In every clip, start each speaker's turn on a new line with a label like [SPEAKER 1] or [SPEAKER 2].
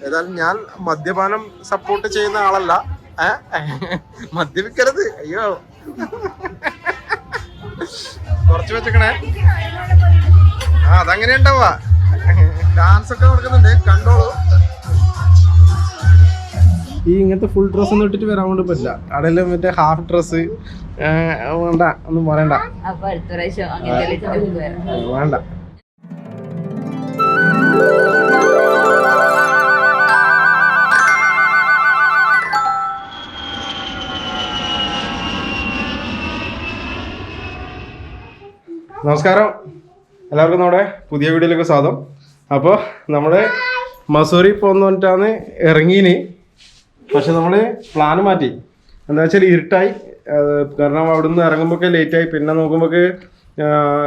[SPEAKER 1] ഏതായാലും ഞാൻ മദ്യപാനം സപ്പോർട്ട് ചെയ്യുന്ന ആളല്ല. മദ്യപിക്കരുത്, അയ്യോ. കുറച്ച് വെച്ചേക്കണേ. അതങ്ങനെ ഉണ്ടാവാ. ഡാൻസ് ഒക്കെ നടക്കുന്നുണ്ട്, കണ്ടോളൂ. ഈ ഇങ്ങനത്തെ ഫുൾ ഡ്രസ് ഒന്നും ഇട്ടിട്ട് വരാൻ കൊണ്ട് പറ്റില്ല. അവിടെയെല്ലാം മറ്റേ ഹാഫ് ഡ്രസ് വേണ്ട, ഒന്നും പറയണ്ട, വേണ്ട. നമസ്കാരം, എല്ലാവർക്കും നമ്മുടെ പുതിയ വീഡിയോയിലേക്ക് സ്വാഗതം. അപ്പോൾ നമ്മൾ മസൂറി പോകുന്ന പറഞ്ഞിട്ടാണ് ഇറങ്ങീന്. പക്ഷെ നമ്മൾ പ്ലാൻ മാറ്റി. എന്താ വെച്ചാൽ ഇരുട്ടായി. കാരണം അവിടെ നിന്ന് ഇറങ്ങുമ്പോഴൊക്കെ ലേറ്റായി. പിന്നെ നോക്കുമ്പോഴൊക്കെ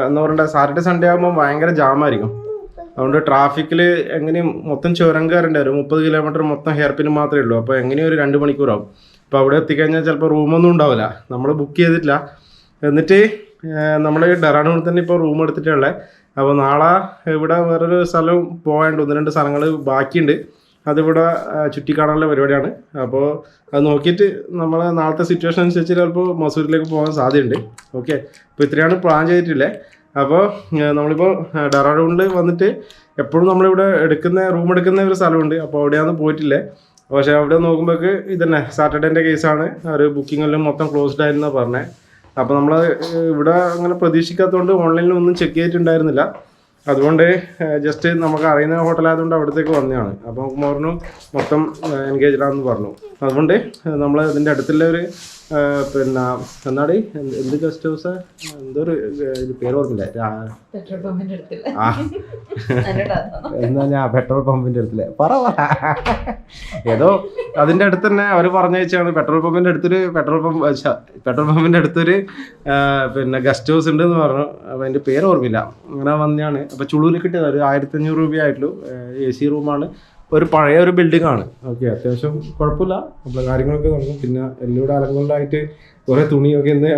[SPEAKER 1] എന്താ പറയണ്ട, സാറ്റർഡേ സൺഡേ ആകുമ്പോൾ ഭയങ്കര ജാമായിരിക്കും. അതുകൊണ്ട് ട്രാഫിക്കിൽ എങ്ങനെയും മൊത്തം ചുരം കയറേണ്ടി വരും. 30 കിലോമീറ്റർ മൊത്തം ഹെയർ പിൻ മാത്രമേ ഉള്ളൂ. അപ്പോൾ എങ്ങനെയും ഒരു 2 മണിക്കൂറാവും. അപ്പോൾ അവിടെ എത്തിക്കഴിഞ്ഞാൽ ചിലപ്പോൾ റൂമൊന്നും ഉണ്ടാവില്ല. നമ്മൾ ബുക്ക് ചെയ്തിട്ടില്ല. എന്നിട്ട് നമ്മൾ ഡെറാഡൂണിൽ തന്നെ ഇപ്പോൾ റൂം എടുത്തിട്ടുള്ളത്. അപ്പോൾ നാളെ ഇവിടെ വേറൊരു സ്ഥലം പോകാനുണ്ട്. 1-2 സ്ഥലങ്ങൾ ബാക്കിയുണ്ട്. അതിവിടെ ചുറ്റിക്കാണാനുള്ള പരിപാടിയാണ്. അപ്പോൾ അത് നോക്കിയിട്ട് നമ്മൾ നാളത്തെ സിറ്റുവേഷൻ അനുസരിച്ച് ചിലപ്പോൾ മസൂരിലേക്ക് പോകാൻ സാധ്യതയുണ്ട്. ഓക്കെ, അപ്പോൾ ഇത്രയാണ് പ്ലാൻ ചെയ്തിട്ടില്ലേ. അപ്പോൾ നമ്മളിപ്പോൾ ഡെറാഡൂണിൽ വന്നിട്ട് എപ്പോഴും നമ്മളിവിടെ റൂം എടുക്കുന്ന ഒരു സ്ഥലമുണ്ട്. അപ്പോൾ അവിടെയാണ് പോയിട്ടില്ലേ. പക്ഷേ അവിടെ നോക്കുമ്പോഴേക്ക് ഇതന്നെ സാറ്റർഡേൻ്റെ കേസാണ്. ഒരു ബുക്കിംഗ് എല്ലാം മൊത്തം ക്ലോസ്ഡ് ആയിരുന്നാണ് പറഞ്ഞത്. അപ്പോൾ നമ്മൾ ഇവിടെ അങ്ങനെ പ്രതീക്ഷിക്കാത്തതുകൊണ്ട് ഓൺലൈനിൽ ഒന്നും ചെക്ക് ചെയ്തിട്ടുണ്ടായിരുന്നില്ല. അതുകൊണ്ട് ജസ്റ്റ് നമുക്ക് അറിയുന്ന ഹോട്ടലായതുകൊണ്ട് അവിടത്തേക്ക് വന്നതാണ്. അപ്പോൾ മോറിനും മൊത്തം എൻഗേജ്ഡാണെന്ന് പറഞ്ഞു. അതുകൊണ്ട് നമ്മൾ ഇതിൻ്റെ അടുത്തുള്ള ഒരു പിന്നെ എന്നാടി എന്ത് ഗസ്റ്റ് ഹൗസ്, എന്തൊരു പേര് ഓർമ്മില്ല. എന്നാ ഞാൻ പെട്രോൾ പമ്പിൻ്റെ അടുത്തില്ലേ പറ ഏതോ അതിൻ്റെ അടുത്ത് തന്നെ അവർ പറഞ്ഞയച്ചാണ്. പെട്രോൾ പമ്പിൻ്റെ അടുത്തൊരു പിന്നെ ഗസ്റ്റ് ഹൗസ് ഉണ്ട് എന്ന് പറഞ്ഞു. അപ്പോൾ അതിൻ്റെ പേര് ഓർമ്മില്ല. അങ്ങനെ വന്നെയാണ്. അപ്പോൾ ചുളൂരിൽ കിട്ടിയത് ഒരു 1500 രൂപയായിട്ടുള്ളൂ. AC റൂമാണ്. ഒരു പഴയ ഒരു ബിൽഡിംഗ് ആണ്. ഓക്കെ, അത്യാവശ്യം കുഴപ്പമില്ല. നമ്മൾ കാര്യങ്ങളൊക്കെ നടക്കും. പിന്നെ എല്ലൂടെ അലങ്കൊണ്ടായിട്ട് കുറേ തുണിയൊക്കെ ഇന്ന്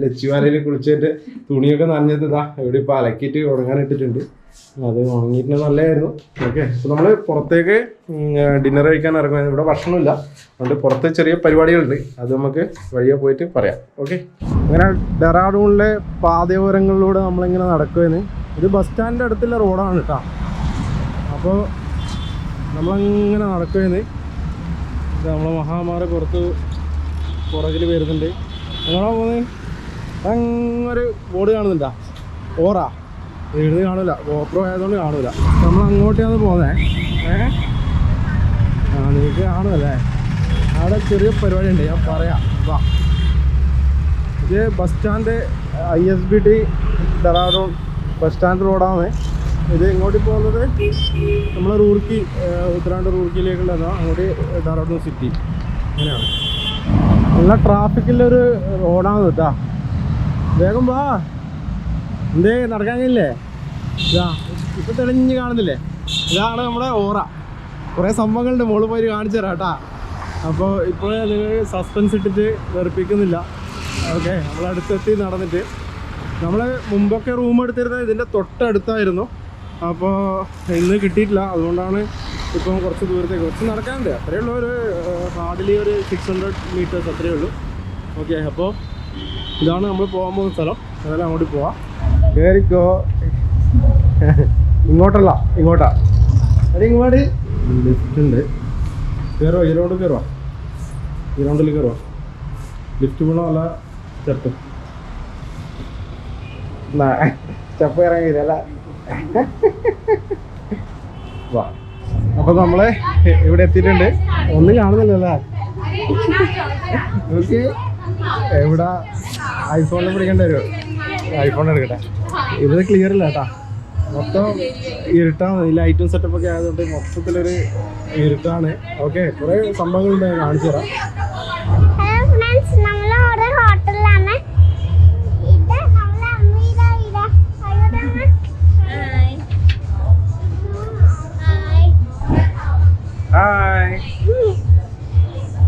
[SPEAKER 1] ലച്ചുവാലയിൽ കുളിച്ചതിൻ്റെ തുണിയൊക്കെ നനഞ്ഞത് ഇവിടെ ഇപ്പോൾ അലക്കിയിട്ട് ഉണങ്ങാനിട്ടിട്ടുണ്ട്. അത് ഉണങ്ങിയിട്ട് നല്ലതായിരുന്നു. ഓക്കെ, അപ്പോൾ നമ്മൾ പുറത്തേക്ക് ഡിന്നർ കഴിക്കാൻ ഇറങ്ങുന്നത്. ഇവിടെ ഭക്ഷണമില്ല. അതുകൊണ്ട് പുറത്ത് ചെറിയ പരിപാടികളുണ്ട്. അത് നമുക്ക് വഴിയെ പോയിട്ട് പറയാം. ഓക്കെ, അങ്ങനെ ഡെറാഡൂണിലെ പാതയോരങ്ങളിലൂടെ നമ്മളിങ്ങനെ നടക്കുമെന്ന്. ഇത് ബസ് സ്റ്റാൻഡിൻ്റെ അടുത്തുള്ള റോഡാണ് കേട്ടോ. അപ്പോൾ നമ്മളങ്ങനെ നടക്കുമെന്ന്. നമ്മളെ മഹാമാരി പുറകിൽ വരുന്നുണ്ട്. ഞങ്ങളാ പോകുന്നത് അങ്ങൊരു ബോർഡ് കാണുന്നുണ്ടാ, ഓറാ എഴുതി കാണില്ല, ഗോപ്രോ ആയതുകൊണ്ട് കാണില്ല. നമ്മൾ അങ്ങോട്ടാണ് പോകുന്നത്. നിങ്ങൾക്ക് കാണുമല്ലേ. അവിടെ ചെറിയ പരിപാടി ഉണ്ട്, ഞാൻ പറയാം. വാ, ഇത് bus stand ISBT Dehradun bus stand റോഡാണ്. ഇത് ഇങ്ങോട്ട് പോകുന്നത് നമ്മൾ ഉത്തരാഖണ്ഡ് റൂർക്കിയിലേക്കുള്ളതാണ്. അങ്ങോട്ട് ഡെറാഡൂൺ സിറ്റി. അങ്ങനെയാണ്. നല്ല ട്രാഫിക്കുള്ളൊരു റോഡാണ് കേട്ടോ. വേഗം വാ, എന്തേ നടക്കാൻ കഴിയില്ലേ? ഇതാ ഇപ്പം തെളിഞ്ഞ് കാണുന്നില്ലേ? ഇതാണ് നമ്മുടെ ഓറ. കുറേ സംഭവങ്ങളുണ്ട്, മോള് പോയി കാണിച്ചു തരാം കേട്ടോ. അപ്പോൾ ഇപ്പോൾ നിങ്ങൾ സസ്പെൻസ് ഇട്ടിട്ട് വെറുപ്പിക്കുന്നില്ല. ഓക്കെ, നമ്മളടുത്തെത്തി നടന്നിട്ട്. നമ്മൾ മുമ്പൊക്കെ റൂം എടുത്തിരുന്നത് ഇതിൻ്റെ തൊട്ടടുത്തായിരുന്നു. അപ്പോൾ ഇന്ന് കിട്ടിയിട്ടില്ല. അതുകൊണ്ടാണ് ഇപ്പം കുറച്ച് നടക്കാനുണ്ട്. അത്രയേ ഉള്ളൂ. ഒരു ഹാർഡ്ലി ഒരു 600 മീറ്റേഴ്സ് അത്രയേ ഉള്ളൂ. ഓക്കെ, അപ്പോൾ ഇതാണ് നമ്മൾ പോകാൻ പോകുന്ന സ്ഥലം. അതെല്ലാം അങ്ങോട്ട് പോവാം. കയറിക്കോ. ഇങ്ങോട്ടാ അത് ഇങ്ങോട്ട് ലിഫ്റ്റ് ഉണ്ട്. കയറുക, ഈ റൗണ്ടിൽ കയറുക. ലിഫ്റ്റ് പോകണോ അല്ല സ്റ്റെപ്പ് ഇറങ്ങിയില്ല. വാ, അപ്പോൾ നമ്മള് ഇവിടെ എത്തിയിട്ടുണ്ട്. ഒന്നും കാണുന്നില്ലല്ലേ? ഓക്കെ, ഇവിടെ ഐഫോണിൽ പിടിക്കേണ്ടി വരും. ഐഫോൺ എടുക്കട്ടെ. ഇവിടെ ക്ലിയർ ഇല്ല കേട്ടാ, മൊത്തം ഇരുട്ടാണ്. ഈ ലൈറ്റും സെറ്റപ്പൊക്കെ ആയതുകൊണ്ട് മൊത്തത്തിലൊരു ഇരുട്ടാണ്. ഓക്കെ, കുറേ സംഭവങ്ങളുണ്ട്, കാണിച്ചു തരാം. ഹായ്.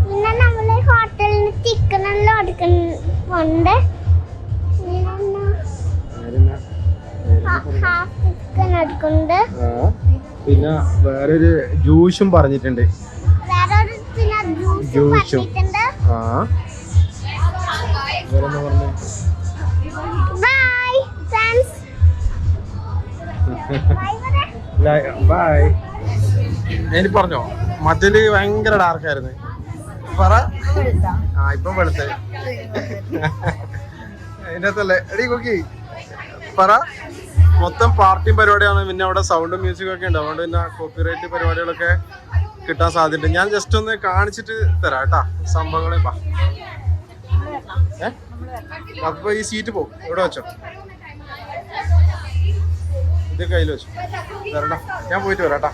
[SPEAKER 2] പിന്നെ നമ്മള് ഹോട്ടലിൽ ചിക്കൻ എല്ലാം എടുക്കുന്നുണ്ട്. ഹാഫ് ചിക്കൻ എടുക്കുന്നുണ്ട്.
[SPEAKER 1] പിന്നെ വേറൊരു ജ്യൂസും പറഞ്ഞിട്ടുണ്ട്. ജ്യൂസും ആ വേറെന്താ പറഞ്ഞേ? ബൈ. ഇനി പറഞ്ഞോ, മറ്റേല് ഭയങ്കര ഡാർക്കായിരുന്നു. പറ. ആ ഇപ്പം വെളുത്ത് അതിൻ്റെ അകത്തല്ലേ എടീ കുക്കി പറ. മൊത്തം പാർട്ടി പരിപാടിയാണ്. പിന്നെ അവിടെ സൗണ്ടും മ്യൂസിക്കും ഒക്കെ ഉണ്ട്. അതുകൊണ്ട് പിന്നെ കോപ്പിറൈറ്റ് പരിപാടികളൊക്കെ കിട്ടാൻ സാധ്യതയുണ്ട്. ഞാൻ ജസ്റ്റ് ഒന്ന് കാണിച്ചിട്ട് തരാം കേട്ടാ സംഭവങ്ങളെ. അപ്പൊ ഈ സീറ്റ് പോകും. ഇവിടെ വെച്ചോ, ഇത് കയ്യിൽ വെച്ചു വരണ്ട. ഞാൻ പോയിട്ട് വരാട്ടാ.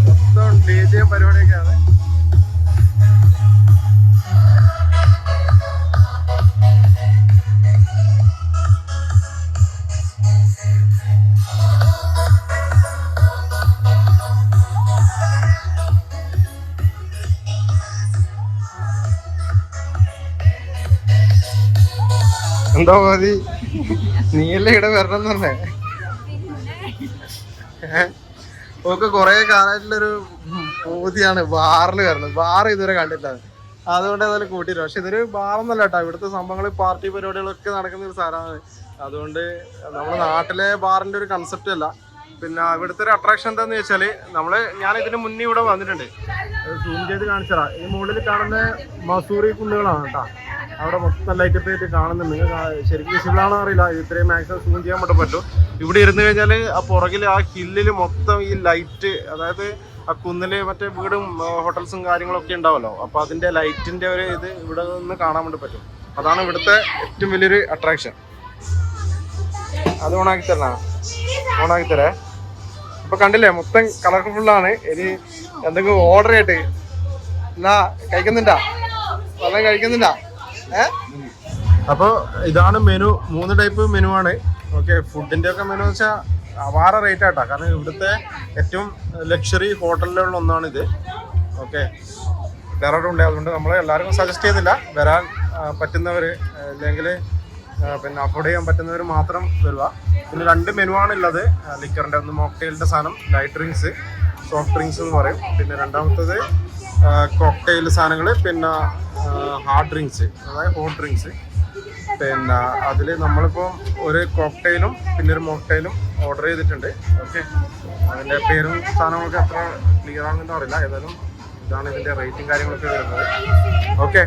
[SPEAKER 1] മൊത്തം DJ പരിപാടിയൊക്കെയാണ്. എന്താ മതി, നീയല്ലേ ഇവിടെ വരണം എന്ന് പറഞ്ഞേ. ഒക്കെ കൊറേ കാലമായിട്ടുള്ളൊരു പൂതിയാണ് ബാറിൽ വരണം. ബാർ ഇതുവരെ കണ്ടില്ല, അതുകൊണ്ട് ഏതായാലും കൂട്ടിയില്ല. പക്ഷെ ഇതൊരു ബാറൊന്നല്ല കേട്ടോ. ഇവിടുത്തെ സംഭവങ്ങൾ പാർട്ടി പരിപാടികളൊക്കെ നടക്കുന്ന ഒരു സ്ഥലമാണ്. അതുകൊണ്ട് നമ്മുടെ നാട്ടിലെ ബാറിന്റെ ഒരു കൺസെപ്റ്റ് അല്ല. പിന്നെ ഇവിടുത്തെ ഒരു അട്രാക്ഷൻ എന്താന്ന് വെച്ചാല് ഞാൻ ഇതിന് മുന്നേ ഇവിടെ വന്നിട്ടുണ്ട്. സൂം ചെയ്ത് കാണിച്ചതാ. ഈ മുകളിൽ കാണുന്ന മസൂറി കുന്നുകളാണ് കേട്ടോ. അവിടെ മൊത്തം ലൈറ്റപ്പ് ആയിട്ട് കാണുന്നുണ്ട്. നിങ്ങൾ ശരിക്കും വിസിബിൾ ആണോ അറിയില്ല, ഇത്രയും മാക്സിമം സൂം ചെയ്യാൻ വേണ്ടി പറ്റും. ഇവിടെ ഇരുന്ന് കഴിഞ്ഞാൽ ആ പുറകിൽ ആ ഹില്ലിൽ മൊത്തം ഈ ലൈറ്റ്, അതായത് ആ കുന്നില് മറ്റേ വീടും ഹോട്ടൽസും കാര്യങ്ങളൊക്കെ ഉണ്ടാവല്ലോ. അപ്പൊ അതിന്റെ ലൈറ്റിന്റെ ഒരു ഇത് ഇവിടെ നിന്ന് കാണാൻ വേണ്ടി പറ്റും. അതാണ് ഇവിടുത്തെ ഏറ്റവും വലിയൊരു അട്രാക്ഷൻ. അത് ഓണാക്കി തരേ. ഇപ്പൊ കണ്ടില്ലേ, മൊത്തം കളർഫുള്ളാണ്. ഇനി എന്തെങ്കിലും ഓർഡർ ചെയ്തിട്ട് എന്നാ കഴിക്കുന്നുണ്ടാ, വെള്ളം കഴിക്കുന്നുണ്ടാ? അപ്പോൾ ഇതാണ് മെനു. 3 ടൈപ്പ് മെനു ആണ്. ഓക്കെ, ഫുഡിന്റെ ഒക്കെ മെനു വെച്ചാൽ അപാര റേറ്റ് ആട്ടാ. കാരണം ഇവിടുത്തെ ഏറ്റവും ലക്ഷറി ഹോട്ടലിലുള്ള ഒന്നാണിത്. ഓക്കെ, ഡെറാഡൂൺ. അതുകൊണ്ട് നമ്മൾ എല്ലാവർക്കും സജസ്റ്റ് ചെയ്യുന്നില്ല. വരാൻ പറ്റുന്നവർ അല്ലെങ്കിൽ പിന്നെ അഫോർഡ് ചെയ്യാൻ പറ്റുന്നവർ മാത്രം വരിക. പിന്നെ 2 മെനു ആണുള്ളത് ലിക്കറിൻ്റെ. ഒന്ന് മോക്ടെയിലിൻ്റെ സാധനം, ലൈറ്റ് ഡ്രിങ്ക്സ്, സോഫ്റ്റ് ഡ്രിങ്ക്സ് എന്ന് പറയും. പിന്നെ രണ്ടാമത്തത് കോക്ടെയിൽ സാധനങ്ങൾ, പിന്നെ ഹാർഡ് ഡ്രിങ്ക്സ്, അതായത് ഹോട്ട് ഡ്രിങ്ക്സ്. പിന്നെ അതിൽ നമ്മളിപ്പോൾ ഒരു കോക്ടെയിലും പിന്നെ ഒരു മോക്ടെയിലും ഓർഡർ ചെയ്തിട്ടുണ്ട്. ഓക്കെ, അതിൻ്റെ പേരും സാധനങ്ങളൊക്കെ അത്ര ക്ലിയർ ആണെന്ന് അറിയില്ല. ഏതായാലും ഇതാണ് ഇതിൻ്റെ റേറ്റും കാര്യങ്ങളൊക്കെ വരുന്നത്. ഓക്കെ,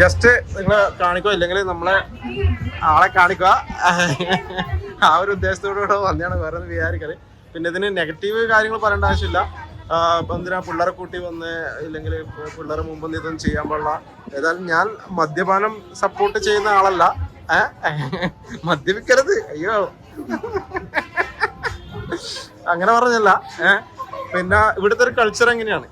[SPEAKER 1] ജസ്റ്റ് നിങ്ങൾ കാണിക്കുക, ഇല്ലെങ്കിൽ നമ്മളെ ആളെ കാണിക്കുക. ആ ഒരു ഉദ്ദേശത്തോടുകൂടെ വന്നെയാണ്, വേറെ ഒന്നും വിചാരിക്കല്. പിന്നെ ഇതിന് നെഗറ്റീവ് കാര്യങ്ങൾ പറയേണ്ട ആവശ്യമില്ല. എന്തിനാ പിള്ളേരെ കൂട്ടി വന്ന്, ഇല്ലെങ്കിൽ പിള്ളേരെ മുമ്പ് ഇതൊന്നും ചെയ്യാൻ പാടില്ല. ഏതായാലും ഞാൻ മദ്യപാനം സപ്പോർട്ട് ചെയ്യുന്ന ആളല്ല. മദ്യപിക്കരുത്, അയ്യോ അങ്ങനെ പറഞ്ഞല്ല. പിന്നെ ഇവിടുത്തെ ഒരു കൾച്ചർ എങ്ങനെയാണ്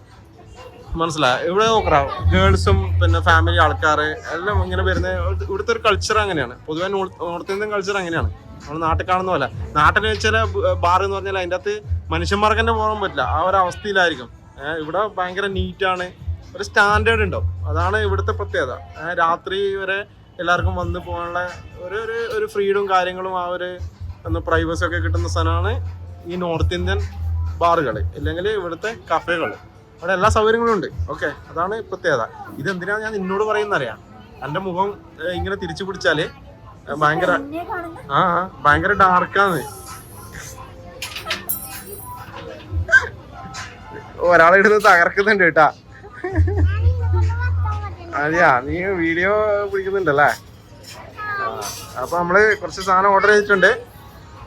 [SPEAKER 1] മനസ്സിലായോ? ഇവിടെ നോക്കറ ഗേൾസും പിന്നെ ഫാമിലി ആൾക്കാർ എല്ലാം ഇങ്ങനെ വരുന്ന ഇവിടുത്തെ ഒരു കൾച്ചർ അങ്ങനെയാണ്. പൊതുവെ നോർത്ത് ഇന്ത്യൻ കൾച്ചർ അങ്ങനെയാണ്. നമ്മൾ നാട്ടിൽ കാണുന്ന പോലെ. നാട്ടിൽ വെച്ചാൽ ബാർ എന്ന് പറഞ്ഞാൽ അതിൻ്റെ അകത്ത് മനുഷ്യന്മാർക്ക് തന്നെ പോകാൻ പറ്റില്ല, ആ ഒരു അവസ്ഥയിലായിരിക്കും. ഇവിടെ ഭയങ്കര നീറ്റാണ്, ഒരു സ്റ്റാൻഡേർഡ് ഉണ്ടാവും. അതാണ് ഇവിടുത്തെ പ്രത്യേകത. രാത്രി വരെ എല്ലാവർക്കും വന്ന് പോകാനുള്ള ഒരു ഫ്രീഡും കാര്യങ്ങളും ആ ഒരു പ്രൈവസി ഒക്കെ കിട്ടുന്ന സ്ഥലമാണ് ഈ നോർത്ത് ഇന്ത്യൻ ബാറുകൾ, ഇല്ലെങ്കിൽ ഇവിടുത്തെ കഫേകൾ. അവിടെ എല്ലാ സൗകര്യങ്ങളും ഉണ്ട്. ഓക്കെ, അതാണ് പ്രത്യേകത. ഇതെന്തിനാ ഞാൻ നിന്നോട് പറയുന്നറിയാം, എൻ്റെ മുഖം ഇങ്ങനെ തിരിച്ചു പിടിച്ചാല് ഭയങ്കര ഡാർക്കാണ്. ഒരാളെടുത്ത് തകർക്കുന്നുണ്ട് കേട്ടാ. അതെയാ, നീ വീഡിയോ പിടിക്കുന്നുണ്ടല്ലേ? അപ്പൊ നമ്മള് കുറച്ച് സാധനം ഓർഡർ ചെയ്തിട്ടുണ്ട്.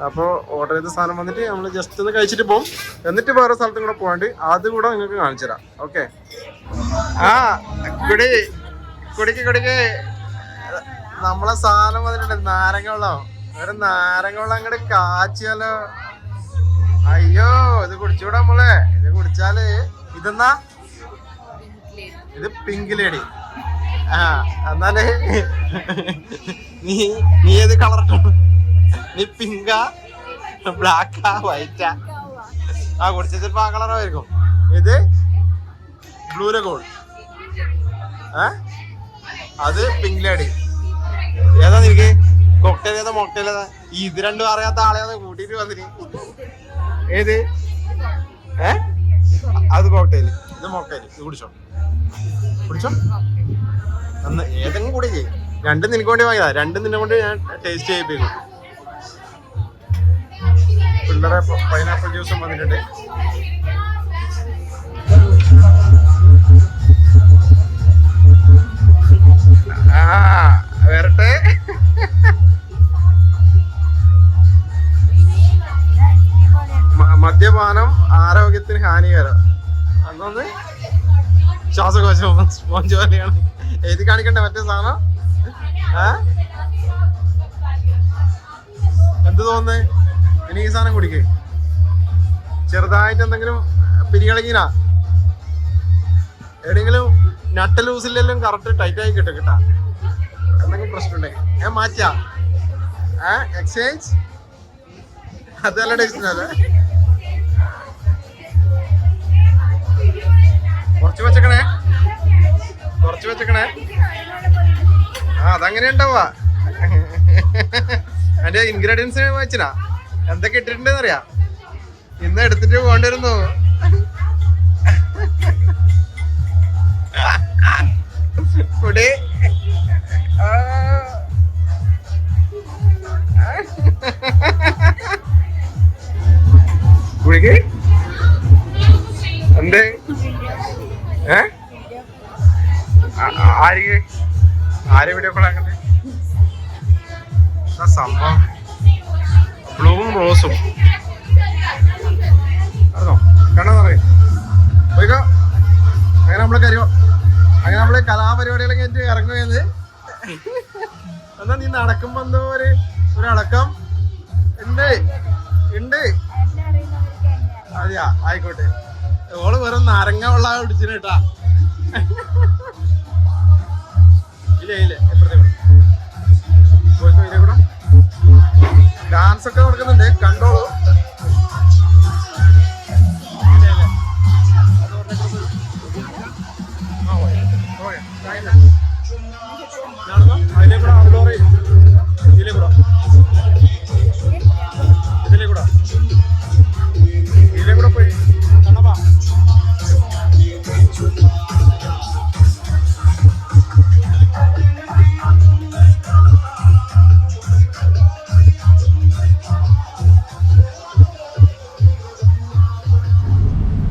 [SPEAKER 1] അപ്പോൾ ഓർഡർ ചെയ്ത സാധനം വന്നിട്ട് നമ്മൾ ജസ്റ്റ് ഒന്ന് കഴിച്ചിട്ട് പോകും. എന്നിട്ട് വേറെ സ്ഥലത്തും കൂടെ പോകാണ്ട് അത് കൂടെ നിങ്ങൾക്ക് കാണിച്ചു തരാം. ഓക്കെ, കുടിക്ക് നമ്മളെ സാധനം വന്നിട്ടുണ്ട്. നാരങ്ങ വെള്ളം. ഒരു നാരങ്ങ വെള്ളം അങ്ങോട്ട് കാച്ചിയാലോ? അയ്യോ, ഇത് കുടിച്ചൂടാ നമ്മളെ. ഇത് കുടിച്ചാല് ഇതെന്നാ, ഇത് പിങ്ക് ലേഡി. എന്നാല് നീ ഏത് കളർ? നീ പിങ്കാ, ബ്ലാക്കാ, വൈറ്റാ? കുടിച്ച ചിലപ്പോ ആ കളറായിരിക്കും. ഇത് ബ്ലൂ ലഗൂൺ. അത് പിങ്ക് ലേഡി. ഏതാ നിനക്ക്? കോക്ടെയിൽ ഏതാ മോക്ടെയിൽ ഏതാ? ഇത് രണ്ടും അറിയാത്ത ആളെയാ കൂട്ടിട്ട് വന്നിന്. ഏത്? അത് കോക്ടെയിൽ, ഇത് മോക്ടെയിൽ. ഇത് കുടിച്ചോ കുടിച്ചോ. ഏതെങ്കിലും കൂടി ചെയ്യും. രണ്ടും നിനക്ക് വേണ്ടി വാങ്ങിയതാ. രണ്ടും നിന്നെ കൊണ്ട് ഞാൻ ടേസ്റ്റ് ചെയ്യിപ്പിക്കും. പിള്ളേരെ പൈനാപ്പിൾ ജ്യൂസും വന്നിട്ടുണ്ട്. വരട്ടെ. മദ്യപാനം ആരോഗ്യത്തിന് ഹാനികരം. അന്നൊന്ന് ശ്വാസകോശം സ്പോഞ്ച് പോലെയാണ്. എഴുതി കാണിക്കണ്ടേ മറ്റേ സാധനം? എന്ത് തോന്നുന്നേ? ഇനി ഈ സാധനം കുടിക്കേ. ചെറുതായിട്ട് എന്തെങ്കിലും പിരികളങ്ങിനാ എവിടെയെങ്കിലും നട്ട് ലൂസിലെല്ലാം കറക്റ്റ് ടൈറ്റ് ആയി കിട്ടും കേട്ടാ. എന്തെങ്കിലും പ്രശ്നമുണ്ടെങ്കിൽ മാറ്റിയാ എക്സ്ചേഞ്ച്. അതല്ല ടേസ്റ്റിനല്ലേ. കുറച്ച് വെച്ചേക്കണേ, കുറച്ച് വെച്ചേക്കണേ. അതങ്ങനെ ഉണ്ടാവാ. അതിന്റെ ഇൻഗ്രീഡിയൻസ് വെച്ചിനാ എന്തൊക്കെ ഇട്ടിട്ടുണ്ടെന്ന് അറിയാം. ഇന്ന് എടുത്തിട്ട് പോകേണ്ടിരുന്നു. കുടി കുടിക്ക്. എന്തേ? ആര് വീഡിയോ കോൾ ആക്കണ്ടേ? സംഭവം ബ്ലൂവും റോസും അറിയോ? കണ്ണോ പോയിക്കോ. അങ്ങനെ നമ്മള് അങ്ങനെ നമ്മള് കലാപരിപാടികളൊക്കെ കഴിഞ്ഞിട്ട് ഇറങ്ങുന്നത്. എന്നാ നീ നടക്കുമ്പോ എന്തോ ഒരു അടക്കം ഉണ്ട് ഉണ്ട്. അതെയാ, ആയിക്കോട്ടെ. ഓള് വെറും നാരങ്ങ വെള്ളം കുടിച്ചിന് കേട്ടാ. ഇല്ലേ എപ്പോഴത്തെ കൂടെ ഡാൻസ് ഒക്കെ നടക്കുന്നുണ്ട്, കണ്ടോളൂ. അതിലേ കൂടെ ഔട്ട്ഡോർ ഇതിലേ കൂടെ പോയി കണ്ണപ്പാ.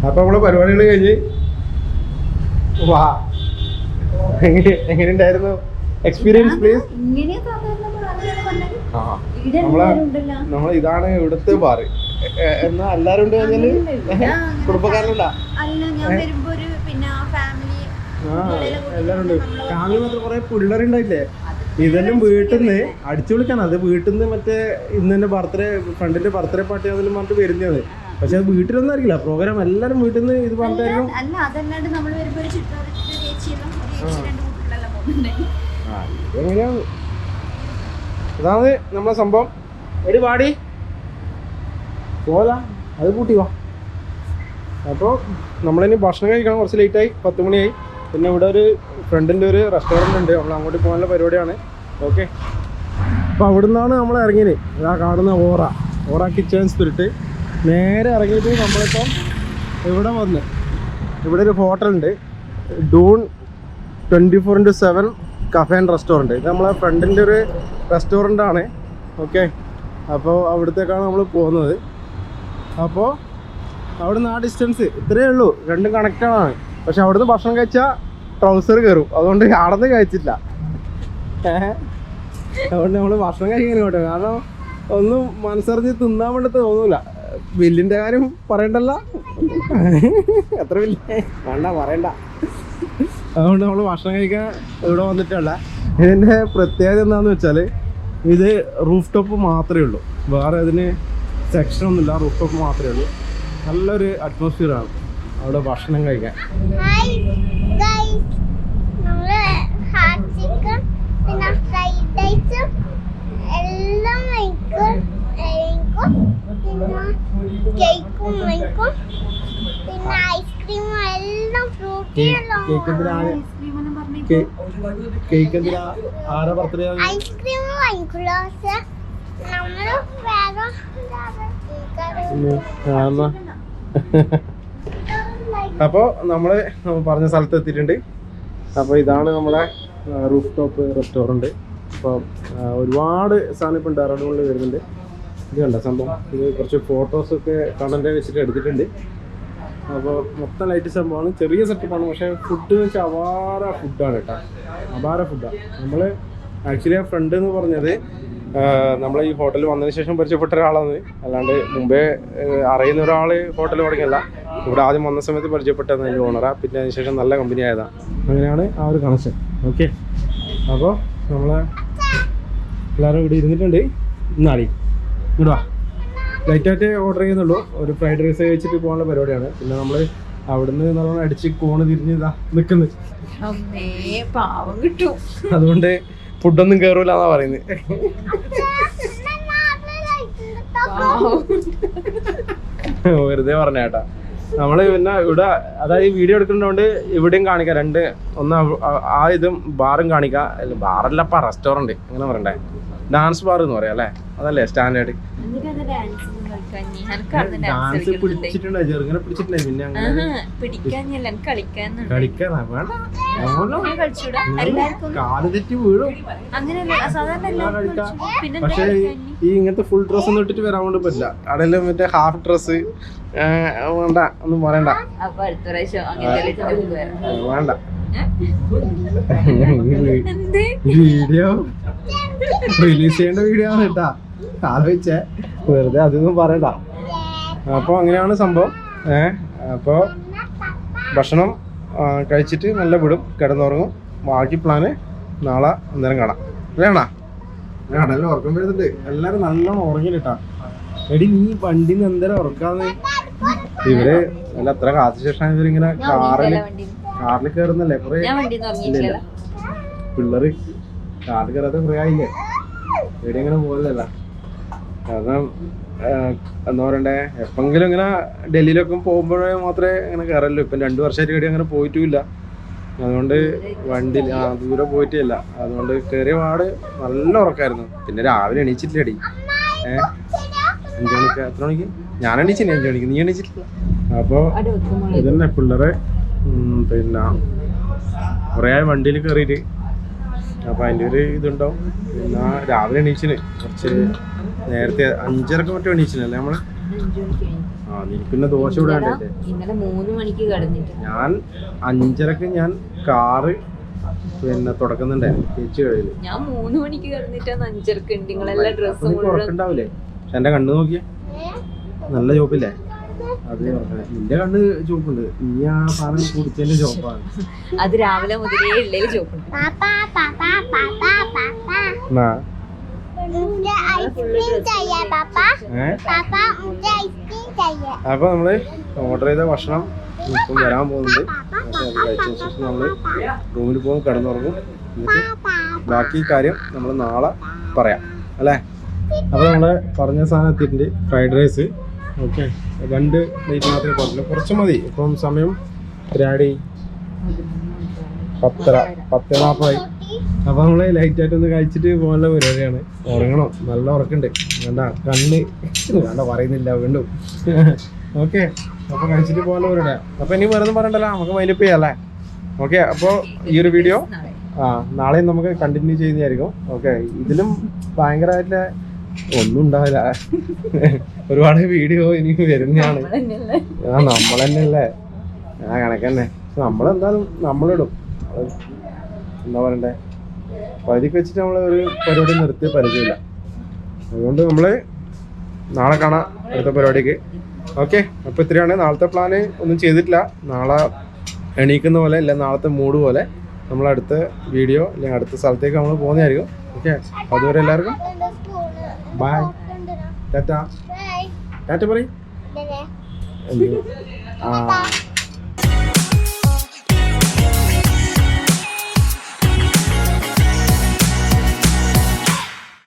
[SPEAKER 1] അപ്പൊ നമ്മള് പരിപാടികൾ കഴിഞ്ഞ് വാ. എങ്ങനെയുണ്ടായിരുന്നു എക്സ്പീരിയൻസ് പ്ലീസ്? നമ്മളെ ഇതാണ് ഇവിടുത്തെ ബാറ്. എന്നാ എല്ലാരും ഉണ്ട് കഴിഞ്ഞാല് കുടുംബക്കാരനുണ്ടാ? എല്ലാരും ഉണ്ട്. ഫാമിലി മാത്രം കുറെ പിള്ളേരുണ്ടായില്ലേ? ഇതെല്ലാം വീട്ടിൽ നിന്ന് അടിച്ചു വിളിക്കാണ്. അത് വീട്ടിൽ നിന്ന് മറ്റേ ഇന്ന് തന്നെ ബർത്ത്ഡേ, ഫ്രണ്ടിന്റെ ബർത്ത്ഡേ പാർട്ടി അതെല്ലാം പറഞ്ഞിട്ട് വരുന്നത്. പക്ഷെ അത് വീട്ടിലൊന്നും ആയിരിക്കില്ല പ്രോഗ്രാം. എല്ലാരും വീട്ടിൽ നിന്ന് ഇത് പറഞ്ഞായിരിക്കും. എങ്ങനെയാണ് ഇതാണ് നമ്മളെ സംഭവം. ഒരു പാടി പോലാ അത് കൂട്ടി വാ. അപ്പോൾ നമ്മളിനി ഭക്ഷണം കഴിക്കണം. കുറച്ച് ലേറ്റായി, 10 മണിയായി. പിന്നെ ഇവിടെ ഒരു ഫ്രണ്ടിൻ്റെ ഒരു റെസ്റ്റോറൻറ്റ് ഉണ്ട്, നമ്മൾ അങ്ങോട്ട് പോകാനുള്ള പരിപാടിയാണ്. ഓക്കെ, അപ്പോൾ അവിടെ നിന്നാണ് നമ്മൾ ഇറങ്ങിയത്. ഇതാ കാണുന്ന ഓറ കിച്ചൺ സ്പിരിറ്റ്. നേരെ ഇറങ്ങിയിട്ട് നമ്മളിപ്പം ഇവിടെ വന്ന് ഇവിടെ ഒരു ഹോട്ടലുണ്ട്, ഡൂൺ 24/7 കഫേ ആൻഡ് റെസ്റ്റോറൻറ്റ്. ഇത് നമ്മളെ ഫ്രണ്ടിൻ്റെ ഒരു റെസ്റ്റോറൻ്റാണ്. ഓക്കെ, അപ്പോൾ അവിടത്തേക്കാണ് നമ്മൾ പോകുന്നത്. അപ്പോൾ അവിടുന്ന് ആ ഡിസ്റ്റൻസ് ഇത്രയേ ഉള്ളൂ, രണ്ടും കണക്റ്റാണ്. പക്ഷെ അവിടുന്ന് ഭക്ഷണം കഴിച്ചാൽ ട്രൗസർ കയറും, അതുകൊണ്ട് അവിടുന്ന് കഴിച്ചില്ല. അതുകൊണ്ട് നമ്മൾ ഭക്ഷണം കഴിക്കാൻ കേട്ടോ, കാരണം ഒന്നും മനസ്സറിഞ്ഞ് തിന്നാൻ വേണ്ടി തോന്നൂല. ബില്ലിൻ്റെ കാര്യം പറയണ്ടല്ല, എത്ര ബില്ല് വേണ്ട പറയണ്ട. അതുകൊണ്ട് നമ്മൾ ഭക്ഷണം കഴിക്കാൻ ഇവിടെ വന്നിട്ടുള്ള. ഇതിൻ്റെ പ്രത്യേകത എന്താണെന്ന് വെച്ചാൽ ഇത് റൂഫ് ടോപ്പ് മാത്രമേ ഉള്ളൂ, വേറെ ഇതിന് സെക്ഷനൊന്നുമില്ല. റൂഫ് ടോപ്പ് മാത്രമേ ഉള്ളൂ. നല്ലൊരു അറ്റ്മോസ്ഫിയറാണ് അവിടെ ഭക്ഷണം കഴിക്കാൻ. കേക്ക് എന്തിനാ? ആരാ ബർത്ത്ഡേ?
[SPEAKER 2] ഐസ്ക്രീം വാങ്ങിക്കുള്ളൂ. നമ്മള്
[SPEAKER 1] അപ്പോൾ നമ്മള് പറഞ്ഞ സ്ഥലത്ത് എത്തിയിട്ടുണ്ട്. അപ്പോൾ ഇതാണ് നമ്മളെ റൂഫ് ടോപ്പ് റെസ്റ്റോറൻറ്റ്. അപ്പോൾ ഒരുപാട് സാധനം ഇപ്പം ഡെറാഡൂണിൽ വരുന്നുണ്ട്. ഇത് കണ്ട സംഭവം, ഇത് കുറച്ച് ഫോട്ടോസൊക്കെ കണ്ടന്റ് വെച്ചിട്ട് എടുത്തിട്ടുണ്ട്. അപ്പോൾ മൊത്തം ലൈറ്റ് സംഭവമാണ്, ചെറിയ സെറ്റപ്പാണ്. പക്ഷേ ഫുഡ് വെച്ചാൽ അപാര ഫുഡാണ് കേട്ടോ, അപാര ഫുഡാണ്. നമ്മൾ ആക്ച്വലി ആ ഫ്രണ്ട് എന്ന് പറഞ്ഞത് നമ്മൾ ഈ ഹോട്ടലിൽ വന്നതിന് ശേഷം പരിചയപ്പെട്ട ഒരാളാണ്, അല്ലാണ്ട് മുമ്പേ അറിയുന്ന ഒരാൾ ഹോട്ടൽ തുടങ്ങിയല്ല. ഇവിടെ ആദ്യം വന്ന സമയത്ത് പരിചയപ്പെട്ടതാണ് അതിൻ്റെ ഓണറാ, പിന്നെ അതിന് ശേഷം നല്ല കമ്പനി ആയതാണ്. അങ്ങനെയാണ് ആ ഒരു കണക്ഷൻ. ഓക്കെ, അപ്പോൾ നമ്മൾ എല്ലാവരും ഇവിടെ ഇരുന്നിട്ടുണ്ട്. നാളെ ഇവിടെ വാ, ലൈറ്റായിട്ട് ഓർഡർ ചെയ്യുന്നുള്ളൂ. ഒരു ഫ്രൈഡ് റൈസ് കഴിച്ചിട്ട് പോകാനുള്ള പരിപാടിയാണ്. പിന്നെ നമ്മൾ അവിടുന്ന് നല്ലോണം അടിച്ച് കോണ് തിരിഞ്ഞ് ഇതാ നിൽക്കുന്നത്. അതുകൊണ്ട് ഫുഡൊന്നും കയറൂല എന്നാ പറയുന്നത്. വെറുതെ പറഞ്ഞ കേട്ടാ. നമ്മള് പിന്നെ ഇവിടെ അതായത് വീഡിയോ എടുക്കുന്നതുകൊണ്ട് ഇവിടെയും കാണിക്കാം, രണ്ട് ഒന്ന് ആ ഇതും ബാറും കാണിക്കാം. ബാറല്ലപ്പാ, റെസ്റ്റോറൻറ്റ് അങ്ങനെ പറയണ്ടേ, ഡാൻസ് ബാർ എന്ന് പറയാം അല്ലേ, അതല്ലേ സ്റ്റാൻഡേർഡ്. ഡാൻസ് പിടിച്ചിട്ടുണ്ടോ? ചെറുങ്ങനെ പിടിച്ചിട്ടുണ്ടേ, പിന്നെ കളിക്കാനാ വേണ്ട, കാല് തെറ്റി വീഴും. പക്ഷേ ഈ ഇങ്ങനത്തെ ഫുൾ ഡ്രസ് ഒന്നും ഇട്ടിട്ട് വരാൻ കൊണ്ട് പറ്റില്ല. അവിടെല്ലാം മറ്റേ ഹാഫ് ഡ്രസ് വേണ്ട, ഒന്നും പറയണ്ട, വേണ്ട. വീഡിയോ റിലീസ് ചെയ്യേണ്ട വീഡിയോ ആണ് കേട്ടാ, ആലോചിച്ചേ, വെറുതെ അതൊന്നും പറയണ്ട. അപ്പോൾ അങ്ങനെയാണ് സംഭവം. അപ്പോൾ ഭക്ഷണം കഴിച്ചിട്ട് നല്ല വിടും, കിടന്നുറങ്ങും. ബാക്കി പ്ലാന് നാളെ അന്നേരം കാണാം. വേണ കടലിൽ ഉറക്കം വരുന്നുണ്ട്. എല്ലാവരും നല്ലോണം ഉറങ്ങിയിട്ടാ. എടി നീ വണ്ടിന്ന് എന്തേരം ഉറക്കാന്ന്? ഇവര് അല്ല അത്ര കാത്ത ശേഷം ഇവരിങ്ങനെ കാറിൽ കയറുന്നല്ലേ കുറെ പിള്ളേര് കാറിൽ കയറാതെ കുറെ ആയില്ലേ. എവിടെ അങ്ങനെ പോകുന്നല്ല, കാരണം എന്താ പറയണ്ടേ, എപ്പെങ്കിലും ഇങ്ങനെ ഡൽഹിയിലൊക്കെ പോകുമ്പോഴേ മാത്രമേ അങ്ങനെ കയറല്ലോ. ഇപ്പം 2 വർഷമായിട്ട് ഇവിടെ അങ്ങനെ പോയിട്ടുമില്ല. അതുകൊണ്ട് വണ്ടി ദൂരെ പോയിട്ടില്ല. അതുകൊണ്ട് കയറിയ പാട് നല്ല ഉറക്കായിരുന്നു. പിന്നെ രാവിലെ എണീച്ചിട്ടില്ലടി. 5 മണിക്ക്, എത്ര മണിക്ക് ഞാൻ എണീച്ചില്ല? 5 മണിക്ക്. നീ എണീച്ചിട്ടില്ല? അപ്പോൾ ഇതന്നെ പിള്ളേരെ പിന്നെ കുറേ വണ്ടിയിൽ കയറിയിട്ട്, അപ്പോൾ അതിൻ്റെ ഒരു ഇതുണ്ടാവും. പിന്നെ രാവിലെ എണീച്ചിന് കുറച്ച് നേരത്തെ 5:30 മറ്റും എണീച്ചിനല്ലേ നമ്മള്. നീ പിന്നെ ദോശ ഇവിടെ കണ്ടല്ലേ. ഞാൻ 5:30 ഞാൻ കാറ് പിന്നെ തുടക്കുന്നുണ്ടായിരുന്നു ചേച്ചി കഴിയില്ല.
[SPEAKER 3] ഞാൻ 3 മണിക്ക് കിടന്നിട്ടാണ് 5:30
[SPEAKER 1] ഉറക്കുണ്ടാവില്ലേ? പക്ഷെ എന്റെ കണ്ണ് നോക്കിയേ, നല്ല ചോപ്പില്ലേ? അത് നിന്റെ കണ്ണ് ചോപ്പുണ്ട്, നീ ആ സാധനം കുടിച്ചതിന്റെ ചോപ്പാണ്.
[SPEAKER 3] അത് രാവിലെ മുതലേ ഉള്ളിൽ ചോപ്പുണ്ട്.
[SPEAKER 1] അപ്പൊ നമ്മള് ഓർഡർ ചെയ്ത ഭക്ഷണം ഇപ്പം വരാൻ പോകുന്നുണ്ട്. അത് കഴിച്ചതിന് ശേഷം നമ്മള് റൂമിൽ പോകും, കിടന്നുറങ്ങും. എന്നിട്ട് ബാക്കി കാര്യം നമ്മൾ നാളെ പറയാം അല്ലേ. അപ്പൊ നമ്മള് പറഞ്ഞ സാധനം എത്തിയിട്ടുണ്ട്, ഫ്രൈഡ് റൈസ്. ഓക്കെ, 2 പ്ലേറ്റ് മാത്രമേ പറഞ്ഞില്ല, കുറച്ച് മതി. ഇപ്പം സമയം 10:40. അപ്പൊ നമ്മള് ലൈറ്റായിട്ടൊന്ന് കഴിച്ചിട്ട് പോകാനുള്ള പരിപാടിയാണ്. ഉറങ്ങണം, നല്ല ഉറക്കുണ്ട്. വേണ്ട കണ്ണ് വേണ്ട പറയുന്നില്ല വീണ്ടും. ഓക്കെ, അപ്പൊ കഴിച്ചിട്ട് പോകാനുള്ള പരിപാടിയാണ്. അപ്പൊ ഇനി വേറെ ഒന്നും പറയണ്ടല്ലോ, നമുക്ക് മൈൻഡപ്പ് ചെയ്യാം അല്ലേ. ഓക്കെ, അപ്പോൾ ഈ ഒരു വീഡിയോ നാളെയും നമുക്ക് കണ്ടിന്യൂ ചെയ്യുന്നതായിരിക്കും. ഓക്കെ, ഇതിലും ഭയങ്കരമായിട്ട് ഒന്നും ഉണ്ടാവില്ല, ഒരുപാട് വീഡിയോ ഇനി വരുന്നതാണ്. നമ്മൾ തന്നെയല്ലേ, കണക്കന്നെ. നമ്മളെന്തായാലും നമ്മളിടും. എന്താ പറയണ്ടേ, പകുതിക്ക് വെച്ചിട്ട് നമ്മൾ ഒരു പരിപാടി നിർത്തിയ പരിചയമില്ല. അതുകൊണ്ട് നമ്മൾ നാളെ കാണാം അടുത്ത പരിപാടിക്ക്. ഓക്കെ, അപ്പോൾ ഇത്രയാണ് നാളത്തെ പ്ലാന്. ഒന്നും ചെയ്തിട്ടില്ല. നാളെ എണീക്കുന്ന പോലെ അല്ല, നാളത്തെ മൂഡ് പോലെ നമ്മൾ അടുത്ത വീഡിയോ അല്ലെങ്കിൽ അടുത്ത സ്ഥലത്തേക്ക് നമ്മൾ പോകുന്നതായിരിക്കും. ഓക്കെ, അതുവരെ എല്ലാവർക്കും ബൈ, ടാറ്റ. ടാറ്റ പറയും.